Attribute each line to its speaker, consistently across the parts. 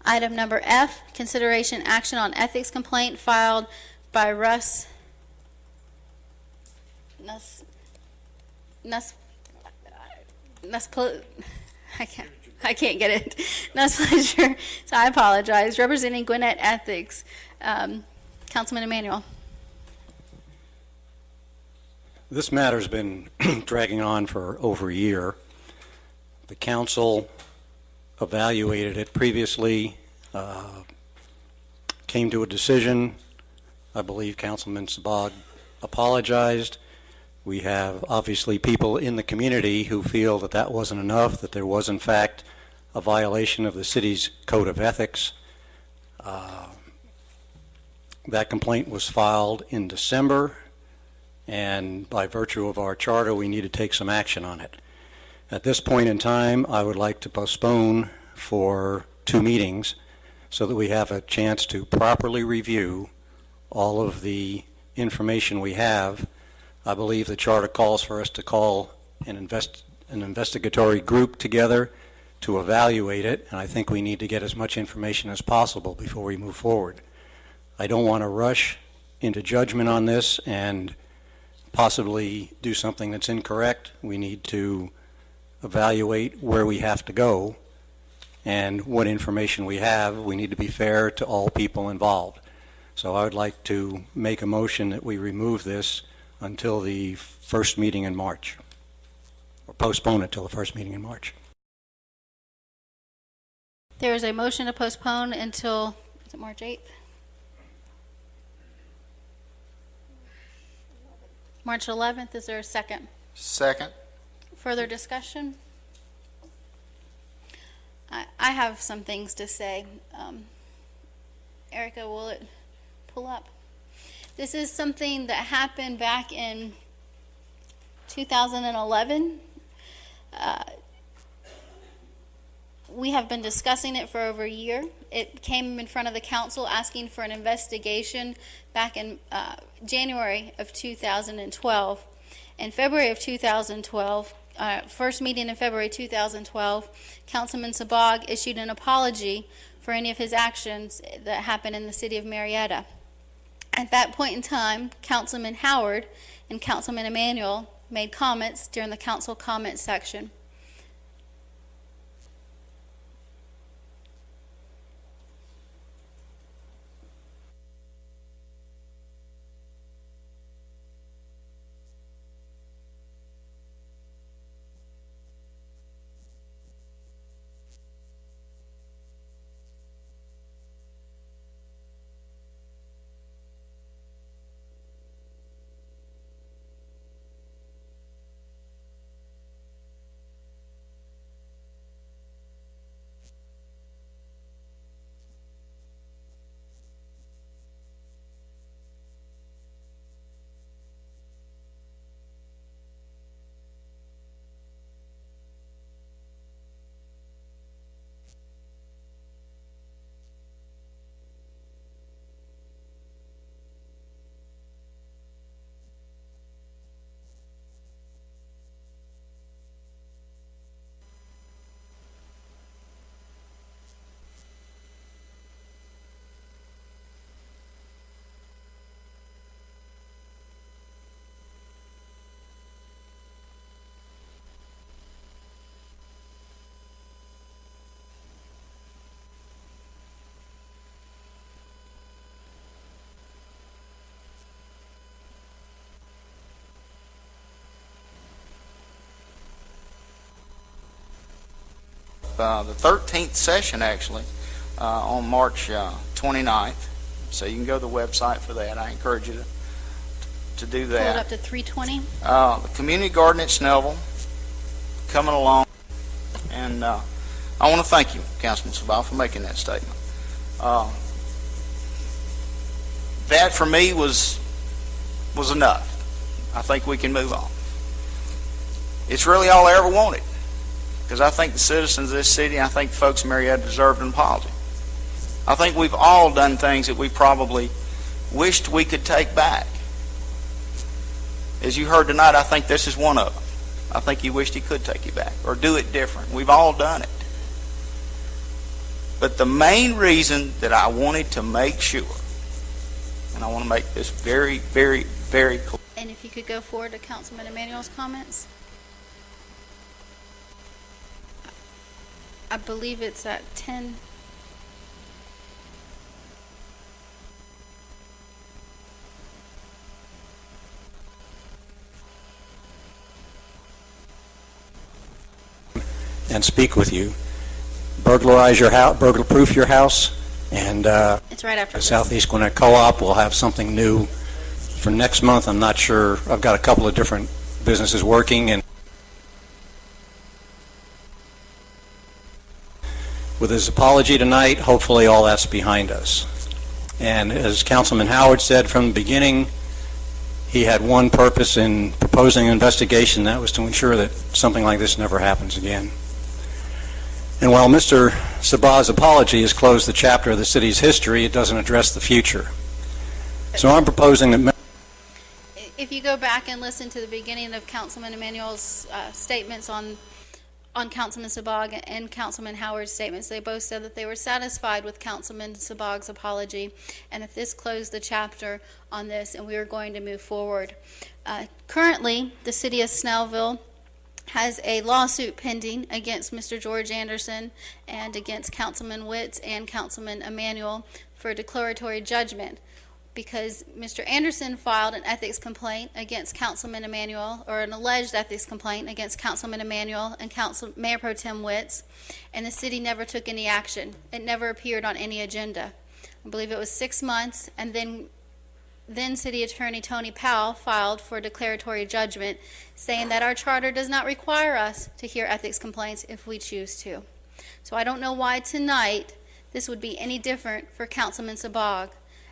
Speaker 1: Item number F, consideration action on ethics complaint filed by Russ I can't get it. Nussfleischer. So I apologize. Representing Gwinnett Ethics, Councilman Emanuel.
Speaker 2: This matter's been dragging on for over a year. The council evaluated it previously, came to a decision. I believe Councilman Sabag apologized. We have obviously people in the community who feel that that wasn't enough, that there was in fact a violation of the city's code of ethics. That complaint was filed in December, and by virtue of our charter we need to take some action on it. At this point in time, I would like to postpone for 2 meetings so that we have a chance to properly review all of the information we have. I believe the charter calls for us to call an investigatory group together to evaluate it, and I think we need to get as much information as possible before we move forward. I don't want to rush into judgment on this and possibly do something that's incorrect. We need to evaluate where we have to go and what information we have. We need to be fair to all people involved. So I would like to make a motion that we remove this until the first meeting in March, or postpone it till the first meeting in March.
Speaker 1: There is a motion to postpone until, is it March 8th? March 11th, is there a second?
Speaker 3: Second.
Speaker 1: Further discussion? I have some things to say. Erica, will it pull up? This is something that happened back in 2011. We have been discussing it for over a year. It came in front of the council asking for an investigation back in January of 2012. In February of 2012, first meeting in February 2012, Councilman Sabag issued an apology for any of his actions that happened in the city of Marietta. At that point in time, Councilman Howard and Councilman Emanuel made comments during the council comment section.
Speaker 3: The 13th session, actually, on March 29th. So you can go to the website for that. I encourage you to do that.
Speaker 1: Pull it up to 320.
Speaker 3: The community garden at Snellville coming along, and I want to thank you, Councilman Sabal, for making that statement. That for me was enough. I think we can move on. It's really all I ever wanted, because I think the citizens of this city, I think folks in Marietta deserve an apology. I think we've all done things that we probably wished we could take back. As you heard tonight, I think this is one of them. I think he wished he could take you back or do it different. We've all done it. But the main reason that I wanted to make sure, and I want to make this very, very, very clear.
Speaker 1: And if you could go forward to Councilman Emmanuel's comments. I believe it's at 10.
Speaker 2: And speak with you. Burglarize your house, burglar-proof your house, and
Speaker 1: It's right after
Speaker 2: the
Speaker 1: this.
Speaker 2: Southeast Gwinnett Co-op will have something new for next month. I'm not sure. I've got a couple of different businesses working, and with his apology tonight, hopefully all that's behind us. And as Councilman Howard said from the beginning, he had one purpose in proposing an investigation, that was to ensure that something like this never happens again. And while Mr. Sabah's apology has closed the chapter of the city's history, it doesn't address the future. So I'm proposing that
Speaker 1: If you go back and listen to the beginning of Councilman Emmanuel's statements on Councilman Sabag and Councilman Howard's statements, they both said that they were satisfied with Councilman Sabag's apology, and that this closed the chapter on this, and we were going to move forward. Currently, the city of Snellville has a lawsuit pending against Mr. George Anderson and against Councilman Witts and Councilman Emmanuel for declaratory judgment, because Mr. Anderson filed an ethics complaint against Councilman Emmanuel, or an alleged ethics complaint against Councilman Emmanuel and Mayor Pro Tem Witts, and the city never took any action. It never appeared on any agenda. I believe it was 6 months, and then City Attorney Tony Powell filed for declaratory judgment, saying that our charter does not require us to hear ethics complaints if we choose to. So I don't know why tonight this would be any different for Councilman Sabag,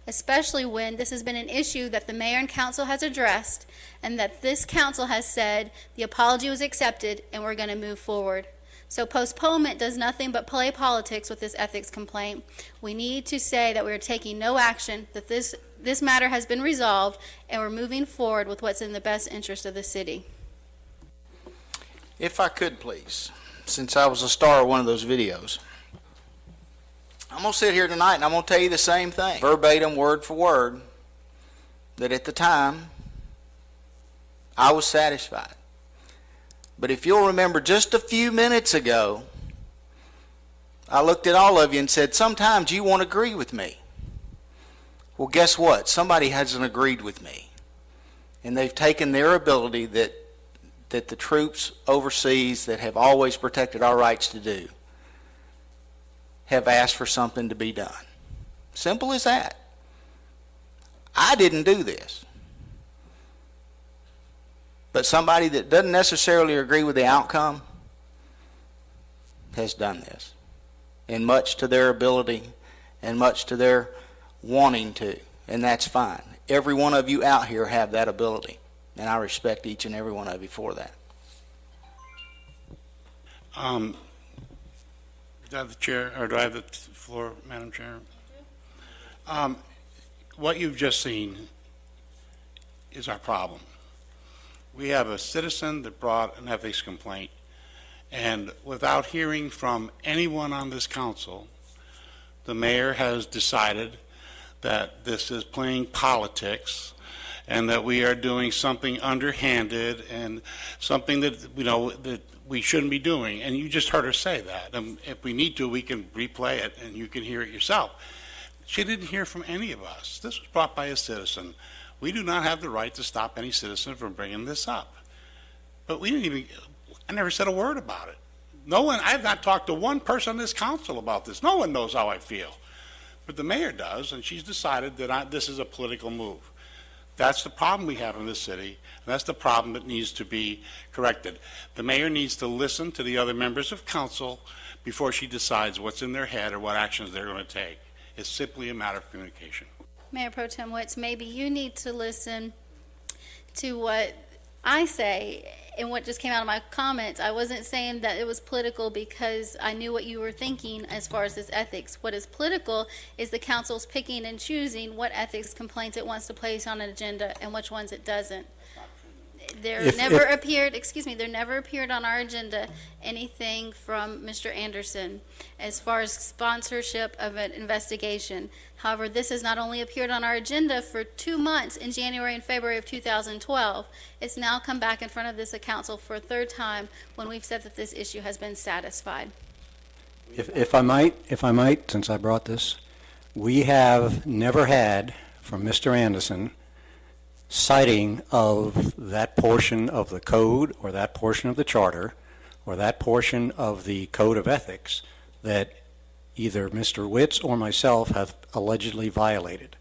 Speaker 1: especially when this has been an issue that the mayor and council has addressed, and that this council has said the apology was accepted and we're going to move forward. So postponement does nothing but play politics with this ethics complaint. We need to say that we're taking no action, that this matter has been resolved, and we're moving forward with what's in the best interest of the city.
Speaker 3: If I could, please, since I was a star of one of those videos, I'm going to sit here tonight and I'm going to tell you the same thing, verbatim, word for word, that at the time, I was satisfied. But if you'll remember, just a few minutes ago, I looked at all of you and said, sometimes you won't agree with me. Well, guess what? Somebody hasn't agreed with me. And they've taken their ability that the troops overseas that have always protected our rights to do, have asked for something to be done. Simple as that. I didn't do this. But somebody that doesn't necessarily agree with the outcome has done this. And much to their ability and much to their wanting to. And that's fine. Every one of you out here have that ability. And I respect each and every one of you for that.
Speaker 4: Do I have the chair, or do I have the floor, Madam Chair? What you've just seen is our problem. We have a citizen that brought an ethics complaint, and without hearing from anyone on this council, the mayor has decided that this is playing politics and that we are doing something underhanded and something that, that we shouldn't be doing. And you just heard her say that. And if we need to, we can replay it and you can hear it yourself. She didn't hear from any of us. This was brought by a citizen. We do not have the right to stop any citizen from bringing this up. But I never said a word about it. No one, I've not talked to one person on this council about this. No one knows how I feel. But the mayor does, and she's decided that this is a political move. That's the problem we have in this city, and that's the problem that needs to be corrected. The mayor needs to listen to the other members of council before she decides what's in their head or what actions they're going to take. It's simply a matter of communication.
Speaker 1: Mayor Pro Tem Witts, maybe you need to listen to what I say and what just came out of my comments. I wasn't saying that it was political because I knew what you were thinking as far as this ethics. What is political is the council's picking and choosing what ethics complaints it wants to place on an agenda and which ones it doesn't. There
Speaker 2: If-
Speaker 1: never
Speaker 2: if-
Speaker 1: appeared, excuse me, there never appeared on our agenda anything from Mr. Anderson as far as sponsorship of an investigation. However, this has not only appeared on our agenda for 2 months in January and February of 2012, it's now come back in front of this council for a third time when we've said that this issue has been satisfied.
Speaker 2: If I might, since I brought this, we have never had from Mr. Anderson citing of that portion of the code or that portion of the charter or that portion of the code of ethics that either Mr. Witts or myself have allegedly violated.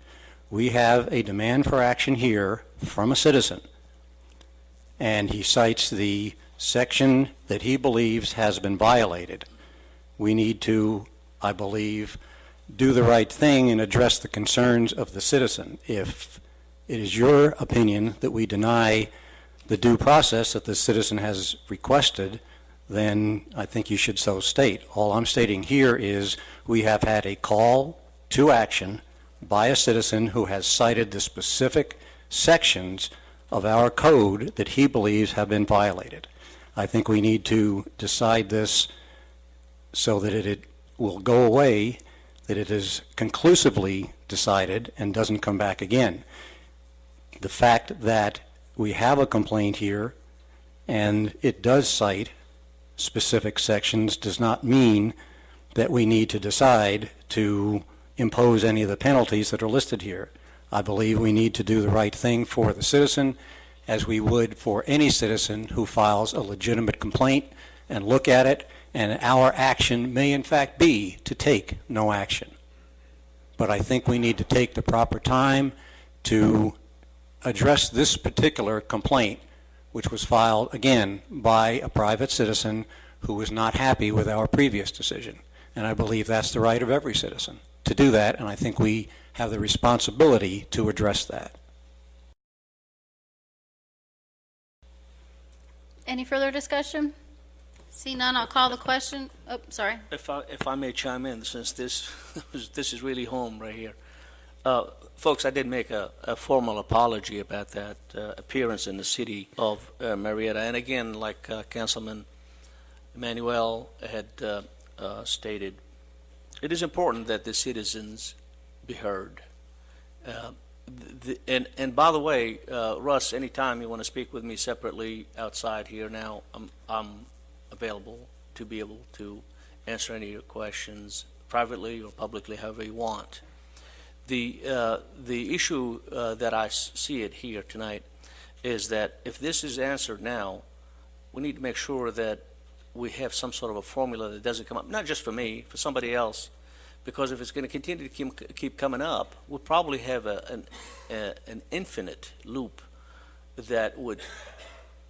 Speaker 2: We have a demand for action here from a citizen, and he cites the section that he believes has been violated. We need to, I believe, do the right thing and address the concerns of the citizen. If it is your opinion that we deny the due process that the citizen has requested, then I think you should so state. All I'm stating here is we have had a call to action by a citizen who has cited the specific sections of our code that he believes have been violated. I think we need to decide this so that it will go away, that it is conclusively decided and doesn't come back again. The fact that we have a complaint here and it does cite specific sections does not mean that we need to decide to impose any of the penalties that are listed here. I believe we need to do the right thing for the citizen, as we would for any citizen who files a legitimate complaint, and look at it, and our action may in fact be to take no action. But I think we need to take the proper time to address this particular complaint, which was filed, again, by a private citizen who was not happy with our previous decision. And I believe that's the right of every citizen to do that, and I think we have the responsibility to address that.
Speaker 1: Any further discussion? See none, I'll call the question. Oh, sorry.
Speaker 5: If I may chime in, since this is really home right here. Folks, I did make a formal apology about that appearance in the city of Marietta. And again, like Councilman Emmanuel had stated, it is important that the citizens be heard. And by the way, Russ, anytime you want to speak with me separately outside here now, I'm available to be able to answer any of your questions privately or publicly, however you want. The issue that I see it here tonight is that if this is answered now, we need to make sure that we have some sort of a formula that doesn't come up, not just for me, for somebody else, because if it's going to continue to keep coming up, we'll probably have an infinite loop that would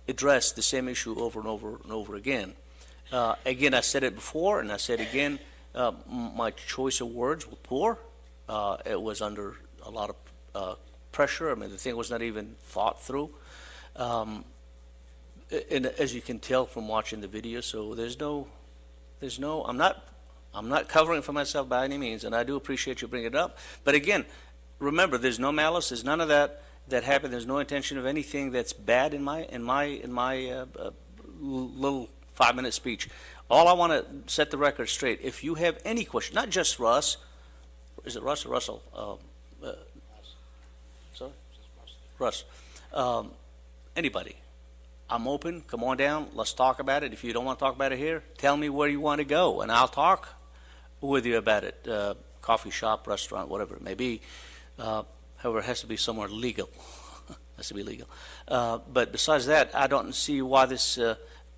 Speaker 5: address the same issue over and over and over again. Again, I said it before, and I said again, my choice of words were poor. It was under a lot of pressure. I mean, the thing was not even thought through. And as you can tell from watching the video, so there's no, I'm not covering for myself by any means, and I do appreciate you bringing it up. But again, remember, there's no malice, there's none of that happened. There's no intention of anything that's bad in my little 5-minute speech. All I want to set the record straight. If you have any question, not just Russ, is it Russ or Russell? Sorry, Russ. Anybody. I'm open. Come on down. Let's talk about it. If you don't want to talk about it here, tell me where you want to go, and I'll talk with you about it. Coffee shop, restaurant, whatever it may be. However, it has to be somewhere legal. Has to be legal. But besides that, I don't see why this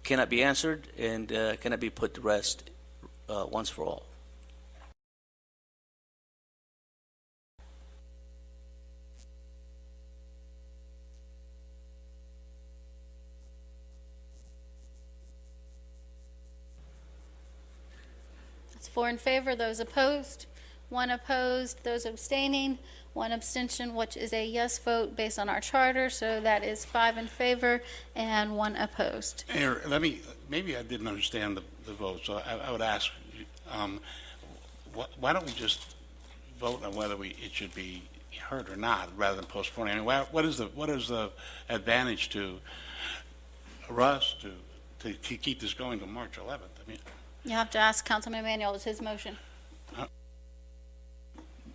Speaker 5: cannot be answered and cannot be put to rest once for all.
Speaker 1: That's 4 in favor, those opposed, 1 opposed, those abstaining, 1 abstention, which is a yes vote based on our charter, so that is 5 in favor and 1 opposed.
Speaker 4: Mayor, maybe I didn't understand the vote, so I would ask, why don't we just vote on whether it should be heard or not, rather than postponing? I mean, what is the advantage to Russ to keep this going to March 11th. I mean,
Speaker 1: You have to ask Councilman Emanuel, it's his motion.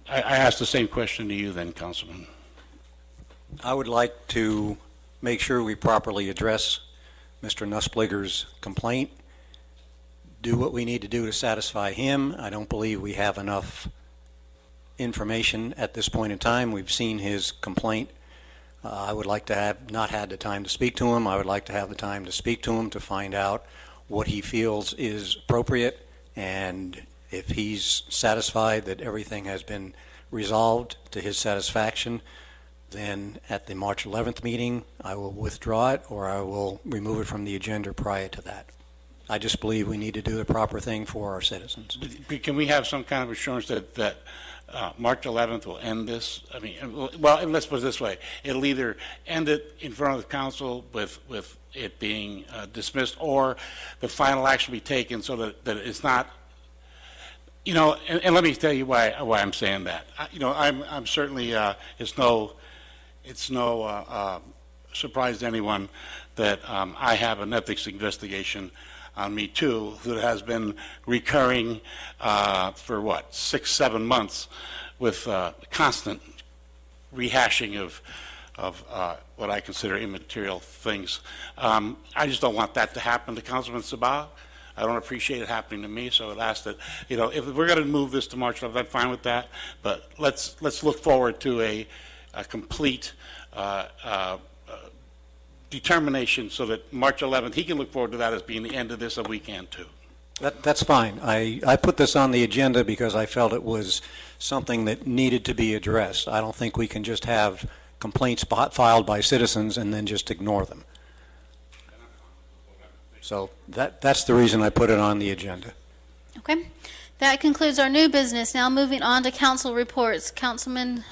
Speaker 4: I asked the same question to you then, Councilman.
Speaker 2: I would like to make sure we properly address Mr. Nussbliger's complaint, do what we need to do to satisfy him. I don't believe we have enough information at this point in time. We've seen his complaint. I would like to have not had the time to speak to him. I would like to have the time to speak to him to find out what he feels is appropriate, and if he's satisfied that everything has been resolved to his satisfaction, then at the March 11th meeting, I will withdraw it or I will remove it from the agenda prior to that. I just believe we need to do the proper thing for our citizens.
Speaker 4: But can we have some kind of assurance that March 11th will end this? I mean, well, let's put it this way. It'll either end it in front of the council with it being dismissed, or the final action be taken so that it's not, you know, and let me tell you why I'm saying that. You know, I'm certainly, it's no surprise to anyone that I have an ethics investigation on me too that has been recurring for 6-7 months with constant rehashing of what I consider immaterial things. I just don't want that to happen to Councilman Sabah. I don't appreciate it happening to me, so I'd ask that, you know, if we're going to move this to March 11th, I'm fine with that, but let's look forward to a complete determination so that March 11th, he can look forward to that as being the end of this, and we can too.
Speaker 2: That's fine. I put this on the agenda because I felt it was something that needed to be addressed. I don't think we can just have complaints filed by citizens and then just ignore them. So that's the reason I put it on the agenda.
Speaker 1: Okay. That concludes our new business. Now moving on to council reports. Councilman